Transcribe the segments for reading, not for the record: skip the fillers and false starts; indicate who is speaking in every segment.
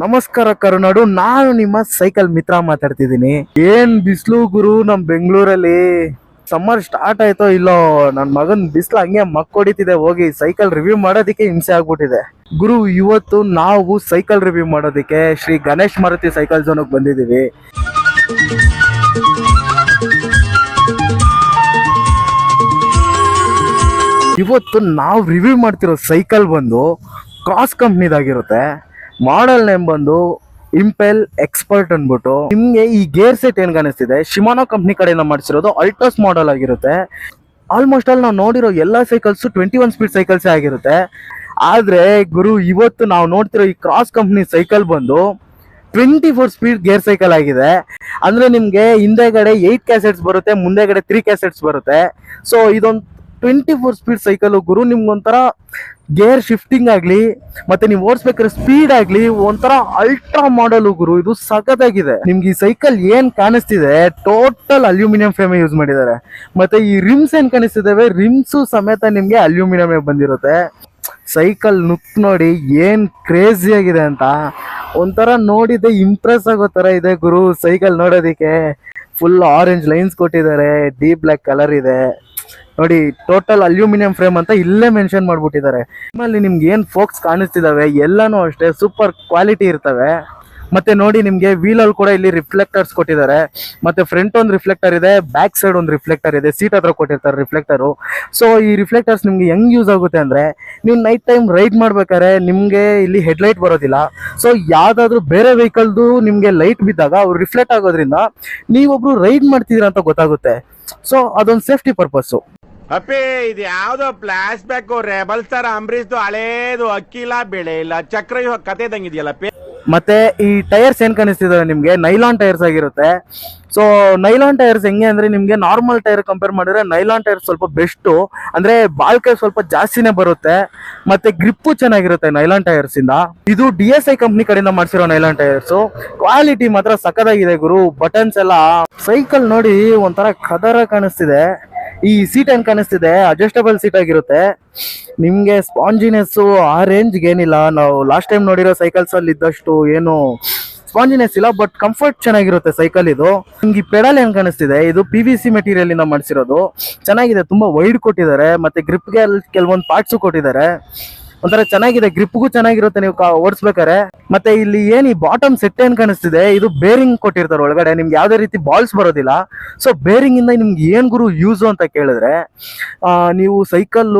Speaker 1: ನಮಸ್ಕಾರ ಕರುನಾಡು, ನಾನು ನಿಮ್ಮ ಸೈಕಲ್ ಮಿತ್ರ ಮಾತಾಡ್ತಿದ್ದೀನಿ. ಏನ್ ಬಿಸಿಲು ಗುರು ನಮ್ ಬೆಂಗಳೂರಲ್ಲಿ. ಸಮ್ಮರ್ ಸ್ಟಾರ್ಟ್ ಆಯ್ತೋ ಇಲ್ಲೋ, ನನ್ ಮಗನ್ ಬಿಸಿಲು ಹಂಗೆ ಮಕ್ಕೊಡಿತಿದೆ. ಹೋಗಿ ಸೈಕಲ್ ರಿವ್ಯೂ ಮಾಡೋದಕ್ಕೆ ಹಿಂಸೆ ಆಗ್ಬಿಟ್ಟಿದೆ ಗುರು. ಇವತ್ತು ನಾವು ಸೈಕಲ್ ರಿವ್ಯೂ ಮಾಡೋದಕ್ಕೆ ಶ್ರೀ ಗಣೇಶ್ ಮಾರುತಿ ಸೈಕಲ್ ಝೋನ್ಗೆ ಬಂದಿದ್ದೀವಿ. ಇವತ್ತು ನಾವು ರಿವ್ಯೂ ಮಾಡ್ತಿರೋ ಸೈಕಲ್ ಬಂದು ಕ್ರಾಸ್ ಕಂಪ್ನಿದಾಗಿರುತ್ತೆ. ಮಾಡೆಲ್ ನೇಮ್ ಬಂದು ಇಂಪೆಲ್ ಎಕ್ಸ್ಪರ್ಟ್ ಅಂದ್ಬಿಟ್ಟು. ನಿಮ್ಗೆ ಈ ಗೇರ್ ಸೆಟ್ ಏನ್ ಕಾಣಿಸ್ತಿದೆ, ಶಿಮಾನೋ ಕಂಪ್ನಿ ಕಡೆಯಿಂದ ಮಾಡಿಸಿರೋದು ಅಲ್ಟ್ರಾಸ್ ಮಾಡೆಲ್ ಆಗಿರುತ್ತೆ. ಆಲ್ಮೋಸ್ಟ್ ಅಲ್ಲಿ ನಾವು ನೋಡಿರೋ ಎಲ್ಲಾ ಸೈಕಲ್ಸ್ 21 ಸ್ಪೀಡ್ ಸೈಕಲ್ಸ್ ಆಗಿರುತ್ತೆ. ಆದ್ರೆ ಗುರು, ಇವತ್ತು ನಾವು ನೋಡ್ತಿರೋ ಈ ಕ್ರಾಸ್ ಕಂಪ್ನಿ ಸೈಕಲ್ ಬಂದು 24 ಸ್ಪೀಡ್ ಗೇರ್ ಸೈಕಲ್ ಆಗಿದೆ. ಅಂದ್ರೆ ನಿಮ್ಗೆ ಹಿಂದೆಗಡೆ 8 ಕ್ಯಾಸೆಟ್ಸ್ ಬರುತ್ತೆ, ಮುಂದೆಗಡೆ 3 ಕ್ಯಾಸೆಟ್ಸ್ ಬರುತ್ತೆ. ಸೊ ಇದೊಂದು 24 ಸ್ಪೀಡ್ ಸೈಕಲ್ ಗುರು. ನಿಮ್ಗೊಂಥರ ಗೇರ್ ಶಿಫ್ಟಿಂಗ್ ಆಗ್ಲಿ ಮತ್ತೆ ನೀವು ಓಡಿಸ್ಬೇಕಾದ್ರೆ ಸ್ಪೀಡ್ ಆಗ್ಲಿ ಒಂಥರ ಅಲ್ಟ್ರಾ ಮಾಡಲ್ ಗುರು. ಇದು ಸಖತ್ತಾಗಿದೆ. ನಿಮ್ಗೆ ಈ ಸೈಕಲ್ ಏನ್ ಕಾಣಿಸ್ತಿದೆ, ಟೋಟಲ್ ಅಲ್ಯೂಮಿನಿಯಂ ಫ್ರೇಮ್ ಯೂಸ್ ಮಾಡಿದ್ದಾರೆ. ಮತ್ತೆ ಈ ರಿಮ್ಸ್ ಏನ್ ಕಾಣಿಸ್ತಿದಾವೆ, ರಿಮ್ಸ್ ಸಮೇತ ನಿಮ್ಗೆ ಅಲ್ಯೂಮಿನಿಯಂ ಬಂದಿರುತ್ತೆ. ಸೈಕಲ್ ನುಕ್ ನೋಡಿ ಏನ್ ಕ್ರೇಜಿ ಆಗಿದೆ ಅಂತ. ಒಂಥರ ನೋಡಿದೆ ಇಂಪ್ರೆಸ್ ಆಗೋ ತರ ಇದೆ ಗುರು ಸೈಕಲ್ ನೋಡೋದಿಕ್ಕೆ. ಫುಲ್ ಆರೆಂಜ್ ಲೈನ್ಸ್ ಕೊಟ್ಟಿದ್ದಾರೆ, ಡೀಪ್ ಬ್ಲ್ಯಾಕ್ ಕಲರ್ ಇದೆ ನೋಡಿ. ಟೋಟಲ್ ಅಲ್ಯೂಮಿನಿಯಂ ಫ್ರೇಮ್ ಅಂತ ಇಲ್ಲೇ ಮೆನ್ಷನ್ ಮಾಡ್ಬಿಟ್ಟಿದ್ದಾರೆ. ನಿಮ್ಮಲ್ಲಿ ನಿಮ್ಗೆ ಏನ್ ಫೋಕ್ಸ್ ಕಾಣಿಸ್ತಿದಾವೆ ಎಲ್ಲಾನು ಅಷ್ಟೇ ಸೂಪರ್ ಕ್ವಾಲಿಟಿ ಇರ್ತವೆ. ಮತ್ತೆ ನೋಡಿ ನಿಮ್ಗೆ ವೀಲ್ ಅಲ್ಲಿ ಕೂಡ ಇಲ್ಲಿ ರಿಫ್ಲೆಕ್ಟರ್ಸ್ ಕೊಟ್ಟಿದ್ದಾರೆ. ಮತ್ತೆ ಫ್ರಂಟ್ ಒಂದು ರಿಫ್ಲೆಕ್ಟರ್ ಇದೆ, ಬ್ಯಾಕ್ ಸೈಡ್ ಒಂದು ರಿಫ್ಲೆಕ್ಟರ್ ಇದೆ, ಸೀಟ್ ಹತ್ರ ಕೊಟ್ಟಿರ್ತಾರೆ ರಿಫ್ಲೆಕ್ಟರ್. ಸೊ ಈ ರಿಫ್ಲೆಕ್ಟರ್ಸ್ ನಿಮ್ಗೆ ಹೆಂಗ್ ಯೂಸ್ ಆಗುತ್ತೆ ಅಂದ್ರೆ, ನೀವು ನೈಟ್ ಟೈಮ್ ರೈಡ್ ಮಾಡ್ಬೇಕಾದ್ರೆ ನಿಮ್ಗೆ ಇಲ್ಲಿ ಹೆಡ್ಲೈಟ್ ಬರೋದಿಲ್ಲ. ಸೊ ಯಾವ್ದಾದ್ರು ಬೇರೆ ವೆಹಿಕಲ್ದು ನಿಮ್ಗೆ ಲೈಟ್ ಬಿದ್ದಾಗ ಅವ್ರು ರಿಫ್ಲೆಕ್ಟ್ ಆಗೋದ್ರಿಂದ ನೀವೊಬ್ರು ರೈಡ್ ಮಾಡ್ತಿದ್ದೀರಾ ಅಂತ ಗೊತ್ತಾಗುತ್ತೆ. ಸೊ ಅದೊಂದು ಸೇಫ್ಟಿ ಪರ್ಪಸ್.
Speaker 2: ಅಪ್ಪೇ ಇದು ಯಾವ್ದೋ flash back rebel star Ambareesh ಹಳೇದು ಅಕ್ಕಿಲ್ಲ ಬೆಳೆ ಇಲ್ಲ ಚಕ್ರ ಕತೆ ಇದಂಗಿದೆಯಲ್ಲಪ್ಪೇ.
Speaker 1: ಮತ್ತೆ ಈ ಟೈರ್ಸ್ ಏನ್ ಕಾಣಿಸ್ತಿದಾವೆ ನಿಮ್ಗೆ, ನೈಲಾನ್ ಟೈರ್ಸ್ ಆಗಿರುತ್ತೆ. ಸೊ ನೈಲಾನ್ ಟೈರ್ಸ್ ಹೆಂಗೆ ಅಂದ್ರೆ, ನಿಮ್ಗೆ ನಾರ್ಮಲ್ ಟೈರ್ ಕಂಪೇರ್ ಮಾಡಿದ್ರೆ ನೈಲಾನ್ ಟೈರ್ ಸ್ವಲ್ಪ ಬೆಸ್ಟ್. ಅಂದ್ರೆ ಬಾಳ್ಕೆ ಸ್ವಲ್ಪ ಜಾಸ್ತಿನೇ ಬರುತ್ತೆ, ಮತ್ತೆ ಗ್ರಿಪ್ಪು ಚೆನ್ನಾಗಿರುತ್ತೆ ನೈಲಾನ್ ಟೈರ್ಸ್ ಇಂದ. ಇದು DSI ಕಂಪ್ನಿ ಕಡೆಯಿಂದ ಮಾಡಿಸಿರೋ ನೈಲಾನ್ ಟೈರ್ಸ್. ಕ್ವಾಲಿಟಿ ಮಾತ್ರ ಸಖತ್ತಾಗಿದೆ ಗುರು. ಬಟನ್ಸ್ ಎಲ್ಲ ಸೈಕಲ್ ನೋಡಿ ಒಂಥರ ಕದರ ಕಾಣಿಸ್ತಿದೆ. ಈ ಸೀಟ್ ಏನ್ ಕಾಣಿಸ್ತಿದೆ ಅಡ್ಜಸ್ಟಬಲ್ ಸೀಟ್ ಆಗಿರುತ್ತೆ. ನಿಮ್ಗೆ ಸ್ಪಾಂಜಿನೆಸ್ ಆ ರೇಂಜ್ಗೆ ಏನಿಲ್ಲ. ನಾವು ಲಾಸ್ಟ್ ಟೈಮ್ ನೋಡಿರೋ ಸೈಕಲ್ಸ್ ಅಲ್ಲಿ ಇದ್ದಷ್ಟು ಏನು ಸ್ಪಾಂಜಿನೆಸ್ ಇಲ್ಲ, ಬಟ್ ಕಂಫರ್ಟ್ ಚೆನ್ನಾಗಿರುತ್ತೆ ಸೈಕಲ್ ಇದು. ನಿಮ್ಗೆ ಈ ಪೆಡಲ್ ಏನ್ ಕಾಣಿಸ್ತಿದೆ, ಇದು PVC ಮೆಟೀರಿಯಲ್ ಇಂದ ಮಾಡಿಸಿರೋದು. ಚೆನ್ನಾಗಿದೆ, ತುಂಬಾ ವೈಡ್ ಕೊಟ್ಟಿದ್ದಾರೆ. ಮತ್ತೆ ಗ್ರಿಪ್ಗೆ ಕೆಲವೊಂದು ಪಾರ್ಟ್ಸ್ ಕೊಟ್ಟಿದ್ದಾರೆ. ಒಂಥರ ಚೆನ್ನಾಗಿದೆ, ಗ್ರಿಪ್ಗೂ ಚೆನ್ನಾಗಿರುತ್ತೆ ನೀವು ಓಡಿಸ್ಬೇಕಾರೆ. ಮತ್ತೆ ಇಲ್ಲಿ ಏನ್ ಈ ಬಾಟಮ್ ಸೆಟ್ ಏನ್ ಕಾಣಿಸ್ತಿದೆ, ಇದು ಬೇರಿಂಗ್ ಕೊಟ್ಟಿರ್ತಾರೆ ಒಳಗಡೆ. ನಿಮ್ಗೆ ಯಾವ್ದೇ ರೀತಿ ಬಾಲ್ಸ್ ಬರೋದಿಲ್ಲ. ಸೊ ಬೇರಿಂಗ್ ಇಂದ ನಿಮ್ಗೆ ಏನ್ ಗುರು ಯೂಸ್ ಅಂತ ಕೇಳಿದ್ರೆ, ನೀವು ಸೈಕಲ್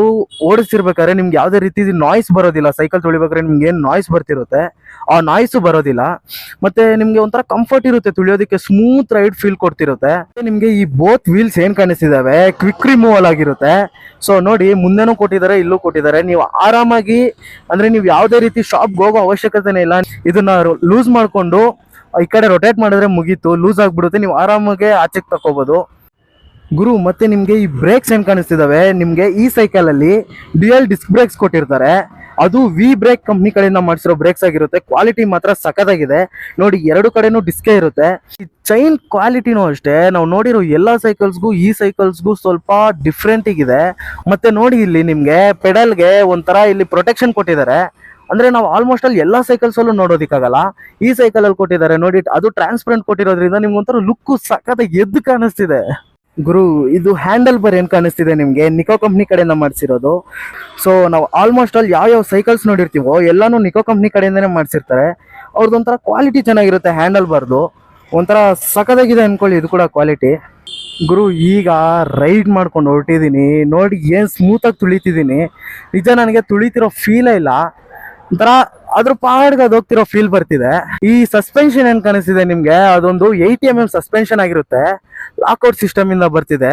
Speaker 1: ಓಡಿಸಿರ್ಬೇಕಾದ್ರೆ ನಿಮ್ಗೆ ಯಾವ್ದೇ ರೀತಿ ನಾಯ್ಸ್ ಬರೋದಿಲ್ಲ. ಸೈಕಲ್ ತುಳಿಬೇಕಾದ್ರೆ ನಿಮ್ಗೆ ಏನ್ ನಾಯ್ಸ್ ಬರ್ತಿರುತ್ತೆ ಆ ನಾಯ್ಸು ಬರೋದಿಲ್ಲ. ಮತ್ತೆ ನಿಮ್ಗೆ ಒಂಥರ ಕಂಫರ್ಟ್ ಇರುತ್ತೆ ತುಳಿಯೋದಕ್ಕೆ, ಸ್ಮೂತ್ ರೈಡ್ ಫೀಲ್ ಕೊಡ್ತಿರುತ್ತೆ. ನಿಮ್ಗೆ ಈ ಬೋತ್ ವೀಲ್ಸ್ ಏನ್ ಕಾಣಿಸ್ತಿದಾವೆ ಕ್ವಿಕ್ ರಿಮೂವಲ್ ಆಗಿರುತ್ತೆ. ಸೊ ನೋಡಿ, ಮುಂದೆನೂ ಕೊಟ್ಟಿದ್ದಾರೆ, ಇಲ್ಲೂ ಕೊಟ್ಟಿದ್ದಾರೆ. ನೀವು ಆರಾಮಾಗಿ ಅಂದ್ರೆ ನೀವು ಯಾವ್ದೇ ರೀತಿ ಶಾಪ್ಗೆ ಹೋಗೋ ಅವಶ್ಯಕತೆನೇ ಇಲ್ಲ. ಇದನ್ನ ಲೂಸ್ ಮಾಡ್ಕೊಂಡು ಈ ಕಡೆ ರೊಟೇಟ್ ಮಾಡಿದ್ರೆ ಮುಗೀತು, ಲೂಸ್ ಆಗ್ಬಿಡುತ್ತೆ. ನೀವು ಆರಾಮಾಗಿ ಆಚೆಗೆ ತಕೋಬಹುದು ಗುರು. ಮತ್ತೆ ನಿಮ್ಗೆ ಈ ಬ್ರೇಕ್ಸ್ ಏನ್ ಕಾಣಿಸ್ತಿದಾವೆ, ನಿಮ್ಗೆ ಈ ಸೈಕಲ್ ಅಲ್ಲಿ ಡ್ಯುಯಲ್ ಡಿಸ್ಕ್ ಬ್ರೇಕ್ಸ್ ಕೊಟ್ಟಿರ್ತಾರೆ. ಅದು ವಿ ಬ್ರೇಕ್ ಕಂಪ್ನಿ ಕಡೆಯಿಂದ ಮಾಡಿಸಿರೋ ಬ್ರೇಕ್ಸ್ ಆಗಿರುತ್ತೆ. ಕ್ವಾಲಿಟಿ ಮಾತ್ರ ಸಖತ್ತಾಗಿದೆ ನೋಡಿ, ಎರಡು ಕಡೆನೂ ಡಿಸ್ಕೇ ಇರುತ್ತೆ. ಚೈನ್ ಕ್ವಾಲಿಟಿನೂ ಅಷ್ಟೇ. ನಾವು ನೋಡಿರೋ ಎಲ್ಲಾ ಸೈಕಲ್ಸ್ಗೂ ಈ ಸೈಕಲ್ಸ್ಗೂ ಸ್ವಲ್ಪ ಡಿಫ್ರೆಂಟ್ ಇದೆ. ಮತ್ತೆ ನೋಡಿ, ಇಲ್ಲಿ ನಿಮ್ಗೆ ಪೆಡಲ್ಗೆ ಒಂಥರ ಇಲ್ಲಿ ಪ್ರೊಟೆಕ್ಷನ್ ಕೊಟ್ಟಿದ್ದಾರೆ. ಅಂದ್ರೆ ನಾವು ಆಲ್ಮೋಸ್ಟ್ ಅಲ್ಲಿ ಎಲ್ಲಾ ಸೈಕಲ್ಸ್ ಅಲ್ಲೂ ನೋಡೋದಿಕ್ಕಾಗಲ್ಲ, ಈ ಸೈಕಲ್ ಅಲ್ಲಿ ಕೊಟ್ಟಿದ್ದಾರೆ ನೋಡಿ. ಅದು ಟ್ರಾನ್ಸ್ಪರೆಂಟ್ ಕೊಟ್ಟಿರೋದ್ರಿಂದ ನಿಮ್ಗೆ ಒಂಥರ ಲುಕ್ ಸಖತ್ತಾಗಿ ಎದ್ದು ಕಾಣಿಸ್ತಿದೆ ಗುರು. ಇದು ಹ್ಯಾಂಡಲ್ ಬರ್ ಏನ್ ಕಾಣಿಸ್ತಿದೆ ನಿಮ್ಗೆ, ನಿಕೋ ಕಂಪ್ನಿ ಕಡೆಯಿಂದ ಮಾಡಿಸಿರೋದು. ಸೊ ನಾವು ಆಲ್ಮೋಸ್ಟ್ ಅಲ್ಲಿ ಯಾವ ಸೈಕಲ್ಸ್ ನೋಡಿರ್ತೀವೋ ಎಲ್ಲಾನು ನಿಕೋ ಕಂಪ್ನಿ ಕಡೆಯಿಂದನೇ ಮಾಡಿಸಿರ್ತಾರೆ. ಅವ್ರದ್ದೊಂಥರ ಕ್ವಾಲಿಟಿ ಚೆನ್ನಾಗಿರುತ್ತೆ ಹ್ಯಾಂಡಲ್ ಬಾರ್ದು. ಒಂಥರ ಸಖತ್ತಾಗಿದೆ ಅನ್ಕೊಳ್ಳಿ ಇದು ಕೂಡ ಕ್ವಾಲಿಟಿ ಗುರು. ಈಗ ರೈಡ್ ಮಾಡ್ಕೊಂಡು ಹೊರಟಿದ್ದೀನಿ ನೋಡಿ, ಏನ್ ಸ್ಮೂತ್ ಆಗಿ ತುಳಿತಿದ್ದೀನಿ. ನಿಜ ನನಗೆ ತುಳಿತಿರೋ ಫೀಲೇ ಇಲ್ಲ, ಒಂಥರ ಅದ್ರ ಪಾಡ್ಗೆ ಅದು ಹೋಗ್ತಿರೋ ಫೀಲ್ ಬರ್ತಿದೆ. ಈ ಸಸ್ಪೆನ್ಷನ್ ಏನ್ ಕಾಣಿಸ್ತಿದೆ ನಿಮ್ಗೆ, ಅದೊಂದು 80mm ಸಸ್ಪೆನ್ಷನ್ ಆಗಿರುತ್ತೆ. ಲಾಕ್ಔಟ್ ಸಿಸ್ಟಮ್ ಇಂದ ಬರ್ತಿದೆ.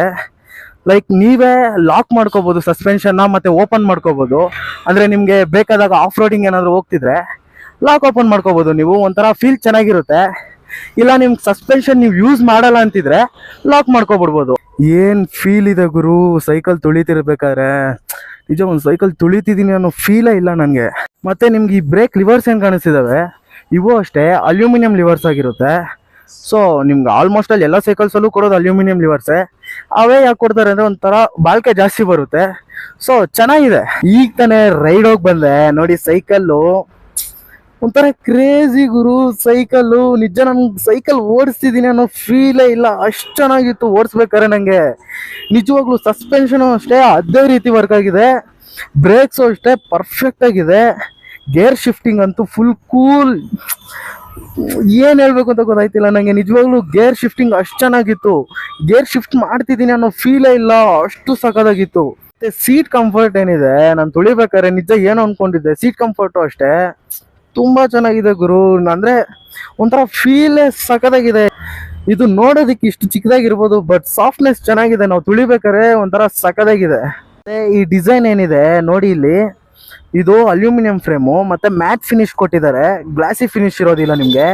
Speaker 1: ಲೈಕ್ ನೀವೇ ಲಾಕ್ ಮಾಡ್ಕೋಬಹುದು ಸಸ್ಪೆನ್ಷನ್ ನ, ಮತ್ತೆ ಓಪನ್ ಮಾಡ್ಕೋಬಹುದು. ಅಂದ್ರೆ ನಿಮ್ಗೆ ಬೇಕಾದಾಗ ಆಫ್ ರೋಡಿಂಗ್ ಏನಾದ್ರು ಹೋಗ್ತಿದ್ರೆ ಲಾಕ್ ಓಪನ್ ಮಾಡ್ಕೋಬಹುದು ನೀವು. ಒಂಥರ ಫೀಲ್ ಚೆನ್ನಾಗಿರುತ್ತೆ. ಇಲ್ಲ ನಿಮ್ಗೆ ಸಸ್ಪೆನ್ಷನ್ ನೀವು ಯೂಸ್ ಮಾಡಲ್ಲ ಅಂತಿದ್ರೆ ಲಾಕ್ ಮಾಡ್ಕೊಬಿಡ್ಬೋದು. ಏನ್ ಫೀಲ್ ಇದೆ ಗುರು ಸೈಕಲ್ ತುಳಿತಿರ್ಬೇಕಾದ್ರೆ. ನಿಜ ಒಂದು ಸೈಕಲ್ ತುಳಿತಿದ್ದೀನಿ ಅನ್ನೋ ಫೀಲೇ ಇಲ್ಲ ನನಗೆ. ಮತ್ತೆ ನಿಮ್ಗೆ ಈ ಬ್ರೇಕ್ ಲಿವರ್ಸ್ ಏನ್ ಕಾಣಿಸ್ತಿದಾವೆ, ಇವು ಅಷ್ಟೇ ಅಲ್ಯೂಮಿನಿಯಂ ಲಿವರ್ಸ್ ಆಗಿರುತ್ತೆ. ಸೊ ನಿಮ್ಗೆ ಆಲ್ಮೋಸ್ಟ್ ಅಲ್ಲಿ ಎಲ್ಲ ಸೈಕಲ್ಸ್ ಅಲ್ಲೂ ಕೊಡೋದು ಅಲ್ಯೂಮಿನಿಯಂ ಲಿವರ್ಸೇ. ಅವೇ ಯಾಕೆ ಕೊಡ್ತಾರೆ ಅಂದ್ರೆ ಒಂಥರ ಬಾಳ್ಕೆ ಜಾಸ್ತಿ ಬರುತ್ತೆ. ಸೊ ಚೆನ್ನಾಗಿದೆ. ಈಗ ತಾನೇ ರೈಡ್ ಹೋಗಿ ಬಂದೆ ನೋಡಿ, ಸೈಕಲ್ಲು ಒಂಥರ ಕ್ರೇಜಿ ಗುರು ಸೈಕಲ್ಲು. ನಿಜ ನನ್ಗೆ ಸೈಕಲ್ ಓಡಿಸ್ತಿದ್ದೀನಿ ಅನ್ನೋ ಫೀಲೇ ಇಲ್ಲ, ಅಷ್ಟು ಚೆನ್ನಾಗಿತ್ತು ಓಡಿಸ್ಬೇಕಾದ್ರೆ ನನಗೆ. ನಿಜವಾಗ್ಲೂ ಸಸ್ಪೆನ್ಷನು ಅಷ್ಟೇ ಅದೇ ರೀತಿ ವರ್ಕ್ ಆಗಿದೆ, ಬ್ರೇಕ್ಸು ಅಷ್ಟೇ ಪರ್ಫೆಕ್ಟ್ ಆಗಿದೆ, ಗೇರ್ ಶಿಫ್ಟಿಂಗ್ ಅಂತೂ ಫುಲ್ ಕೂಲ್. ಏನು ಹೇಳ್ಬೇಕು ಅಂತ ಗೊತ್ತಾಯ್ತಿಲ್ಲ ನನಗೆ. ನಿಜವಾಗ್ಲೂ ಗೇರ್ ಶಿಫ್ಟಿಂಗ್ ಅಷ್ಟು ಚೆನ್ನಾಗಿತ್ತು, ಗೇರ್ ಶಿಫ್ಟ್ ಮಾಡ್ತಿದ್ದೀನಿ ಅನ್ನೋ ಫೀಲೇ ಇಲ್ಲ, ಅಷ್ಟು ಸಖತ್ತಾಗಿತ್ತು. ಮತ್ತೆ ಸೀಟ್ ಕಂಫರ್ಟ್ ಏನಿದೆ, ನಾನು ತುಳಿಬೇಕಾದ್ರೆ ನಿಜ ಏನು ಅನ್ಕೊಂಡಿದ್ದೆ, ಸೀಟ್ ಕಂಫರ್ಟು ಅಷ್ಟೇ ತುಂಬಾ ಚೆನ್ನಾಗಿದೆ ಗುರು. ಅಂದ್ರೆ ಒಂಥರ ಫೀಲೇ ಸಖತ್ತಾಗಿದೆ. ಇದು ನೋಡೋದಕ್ಕೆ ಇಷ್ಟು ಚಿಕ್ಕದಾಗಿರ್ಬೋದು, ಬಟ್ ಸಾಫ್ಟ್ನೆಸ್ ಚೆನ್ನಾಗಿದೆ, ನಾವು ತುಳಿಬೇಕಾದ್ರೆ ಒಂಥರ ಸಖತ್ತಾಗಿದೆ. ಮತ್ತೆ ಈ ಡಿಸೈನ್ ಏನಿದೆ ನೋಡಿ, ಇಲ್ಲಿ ಇದು ಅಲ್ಯೂಮಿನಿಯಂ ಫ್ರೇಮು ಮತ್ತೆ ಮ್ಯಾಟ್ ಫಿನಿಶ್ ಕೊಟ್ಟಿದ್ದಾರೆ, ಗ್ಲಾಸಿ ಫಿನಿಶ್ ಇರೋದಿಲ್ಲ ನಿಮಗೆ.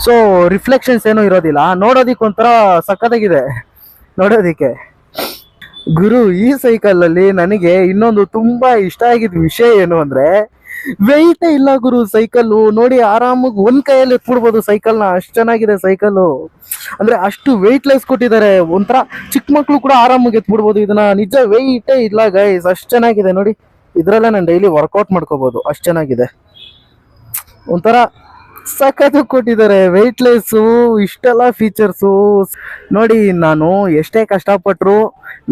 Speaker 1: ಸೊ ರಿಫ್ಲೆಕ್ಷನ್ಸ್ ಏನೂ ಇರೋದಿಲ್ಲ, ನೋಡೋದಿಕ್ಕೆ ಒಂಥರ ಸಖತ್ತಾಗಿದೆ ನೋಡೋದಿಕ್ಕೆ. ಗುರು ಈ ಸೈಕಲಲ್ಲಿ ನನಗೆ ಇನ್ನೊಂದು ತುಂಬಾ ಇಷ್ಟ ಆಗಿದ್ದ ವಿಷಯ ಏನು ಅಂದ್ರೆ, ವೆಯ್ಟೇ ಇಲ್ಲ ಗುರು ಸೈಕಲ್ಲು. ನೋಡಿ ಆರಾಮಾಗಿ ಒಂದ್ ಕೈಯಲ್ಲಿ ಎತ್ಬಿಡ್ಬೋದು ಸೈಕಲ್ನ, ಅಷ್ಟು ಚೆನ್ನಾಗಿದೆ ಸೈಕಲ್ಲು. ಅಂದ್ರೆ ಅಷ್ಟು ವೆಯ್ಟ್ಲೆಸ್ ಕೊಟ್ಟಿದ್ದಾರೆ, ಒಂಥರ ಚಿಕ್ಕ ಮಕ್ಳು ಕೂಡ ಆರಾಮಾಗಿ ಎತ್ಬಿಡ್ಬೋದು ಇದನ್ನ. ನಿಜ ವೆಯ್ಟೇ ಇಲ್ಲ ಗೈಸ್, ಅಷ್ಟು ಚೆನ್ನಾಗಿದೆ ನೋಡಿ. ಇದ್ರಲ್ಲೇ ನಾನು ಡೈಲಿ ವರ್ಕೌಟ್ ಮಾಡ್ಕೋಬಹುದು, ಅಷ್ಟು ಚೆನ್ನಾಗಿದೆ. ಒಂಥರ ಸಖತ್ತು ಕೊಟ್ಟಿದ್ದಾರೆ, ವೆಯ್ಟ್ಲೆಸ್ಸು, ಇಷ್ಟೆಲ್ಲ ಫೀಚರ್ಸು. ನೋಡಿ ನಾನು ಎಷ್ಟೇ ಕಷ್ಟಪಟ್ಟರು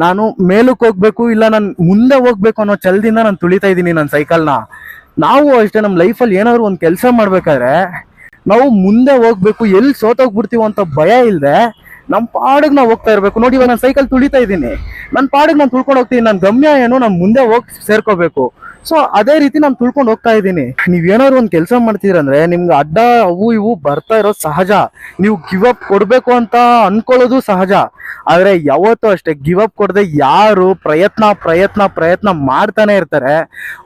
Speaker 1: ನಾನು ಮೇಲಕ್ಕೆ ಹೋಗ್ಬೇಕು, ಇಲ್ಲ ನಾನು ಮುಂದೆ ಹೋಗ್ಬೇಕು ಅನ್ನೋ ಛಲದಿಂದ ನಾನು ತುಳಿತಾ ಇದ್ದೀನಿ ನನ್ನ ಸೈಕಲ್ನ. ನಾವು ಅಷ್ಟೇ ನಮ್ಮ ಲೈಫಲ್ಲಿ ಏನಾದ್ರು ಒಂದು ಕೆಲಸ ಮಾಡ್ಬೇಕಾದ್ರೆ ನಾವು ಮುಂದೆ ಹೋಗ್ಬೇಕು, ಎಲ್ಲಿ ಸೋತೋಗ್ಬಿಡ್ತೀವೋ ಅಂತ ಭಯ ಇಲ್ಲದೆ ನಮ್ಮ ಪಾಡಿಗೆ ನಾವು ಹೋಗ್ತಾ ಇರಬೇಕು. ನೋಡಿ ಇವಾಗ ನಾನು ಸೈಕಲ್ ತುಳಿತಾ ಇದ್ದೀನಿ, ನನ್ನ ಪಾಡಿಗೆ ನಾನು ತುಳ್ಕೊಂಡು ಹೋಗ್ತೀನಿ, ನನ್ನ ಗಮ್ಯ ಏನು ನಾನು ಮುಂದೆ ಹೋಗಿ ಸೇರ್ಕೋಬೇಕು. ಸೊ ಅದೇ ರೀತಿ ನಾನು ತುಳ್ಕೊಂಡು ಹೋಗ್ತಾ ಇದ್ದೀನಿ. ನೀವೇನಾದ್ರು ಒಂದು ಕೆಲಸ ಮಾಡ್ತೀರಂದ್ರೆ ನಿಮ್ಗೆ ಅಡ್ಡ ಅವು ಇವು ಬರ್ತಾ ಇರೋದು ಸಹಜ, ನೀವು ಗಿವ್ ಅಪ್ ಕೊಡಬೇಕು ಅಂತ ಅನ್ಕೊಳ್ಳೋದು ಸಹಜ. ಆದರೆ ಯಾವತ್ತೂ ಅಷ್ಟೇ ಗಿವ್ ಅಪ್ ಕೊಡದೆ ಯಾರು ಪ್ರಯತ್ನ ಪ್ರಯತ್ನ ಪ್ರಯತ್ನ ಮಾಡ್ತಾನೆ ಇರ್ತಾರೆ,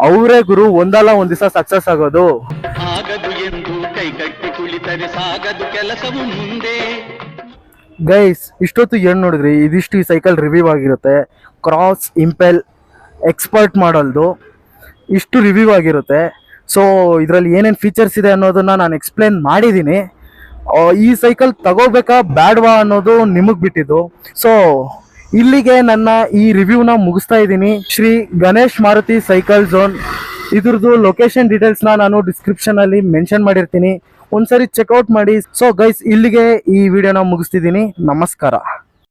Speaker 1: ಅವರೇ ಗುರು ಒಂದಲ್ಲ ಒಂದ್ ದಿವಸ ಸಕ್ಸಸ್ ಆಗೋದು.
Speaker 3: ಆಗದು ಎಂದು ಕೈಕಟ್ಟಿ ಕುಳಿತರೆ ಸಾಗದು ಕೆಲಸವು ಮುಂದೆ.
Speaker 1: ಗೈಸ್ ಇಷ್ಟೊತ್ತು ಏನು ನೋಡಿದ್ರಿ, ಇದಿಷ್ಟು ಈ ಸೈಕಲ್ ರಿವ್ಯೂ ಆಗಿರುತ್ತೆ. ಕ್ರಾಸ್ ಇಂಪೆಲ್ ಎಕ್ಸ್ಪರ್ಟ್ ಮಾಡಲ್ದು ಇಷ್ಟು ರಿವ್ಯೂ ಆಗಿರುತ್ತೆ. ಸೊ ಇದರಲ್ಲಿ ಏನೇನು ಫೀಚರ್ಸ್ ಇದೆ ಅನ್ನೋದನ್ನ ನಾನು ಎಕ್ಸ್ಪ್ಲೇನ್ ಮಾಡಿದ್ದೀನಿ. ಈ ಸೈಕಲ್ ತಗೋಬೇಕಾ ಬ್ಯಾಡ್ವಾ ಅನ್ನೋದು ನಿಮಗೆ ಬಿಟ್ಟಿದ್ದು. ಸೊ ಇಲ್ಲಿಗೆ ನನ್ನ ಈ ರಿವ್ಯೂನ ಮುಗಿಸ್ತಾ ಇದ್ದೀನಿ. ಶ್ರೀ ಗಣೇಶ್ ಮಾರುತಿ ಸೈಕಲ್ ಝೋನ್, ಇದ್ರದ್ದು ಲೊಕೇಶನ್ ಡೀಟೇಲ್ಸ್ನ ನಾನು ಡಿಸ್ಕ್ರಿಪ್ಷನಲ್ಲಿ ಮೆನ್ಷನ್ ಮಾಡಿರ್ತೀನಿ, ಒಂದ್ಸರಿ ಚೆಕ್ಔಟ್ ಮಾಡಿ. ಸೊ ಗೈಸ್ ಇಲ್ಲಿಗೆ ಈ ವಿಡಿಯೋನ ಮುಗಿಸ್ತಿದ್ದೀನಿ. ನಮಸ್ಕಾರ.